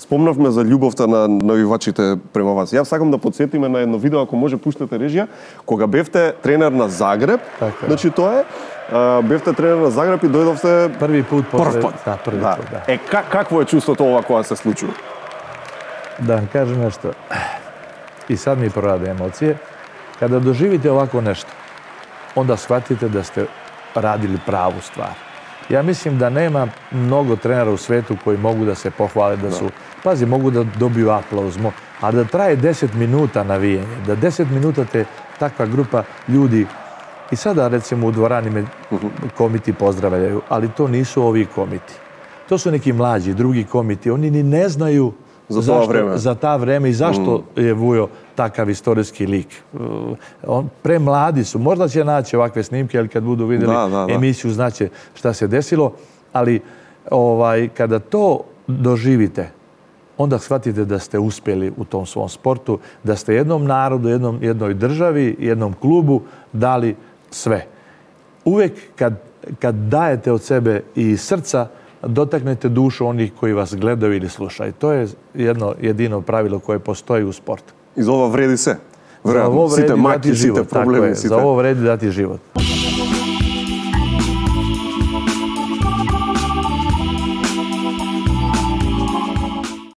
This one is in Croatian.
Спомнавме за љубовта на навивачите према вас. Ја сакам да потсетиме на едно видео, ако може пуштате режија, кога бевте тренер на Загреб, значи тоа е, бевте тренер на Загреб и дојдовте први пат. Да, први пат, да. Какво е чувството ова кога се случува? Да vam kažem nešto, i sad mi prorade emocije, kada doživite ovako nešto, onda shvatite da ste radili pravu stvar. Ja mislim da nema mnogo trenera u svetu koji mogu da se pohvale da su, pazi, mogu da dobiju aplauz, ali da traje 10 minuta navijanje, da 10 minuta te takva grupa ljudi, i sada recimo u dvorani me komiti pozdravljaju, ali to nisu ovi komiti. To su neki mlađi, drugi komiti, oni ni ne znaju za ta vreme i zašto je Vujo takav istorijski lik. Premladi su, možda će naći ovakve snimke, ali kad budu vidjeli emisiju znaće šta se desilo, ali kada to doživite, onda shvatite da ste uspjeli u tom svom sportu, da ste jednom narodu, jednoj državi, jednom klubu dali sve. Uvek kad dajete od sebe i srca, dotaknete dušu onih koji vas gledaju ili slušaju. To je jedno jedino pravilo koje postoji u sportu. I za ovo vredi se. Za ovo vredi dati život. Za ovo vredi dati život.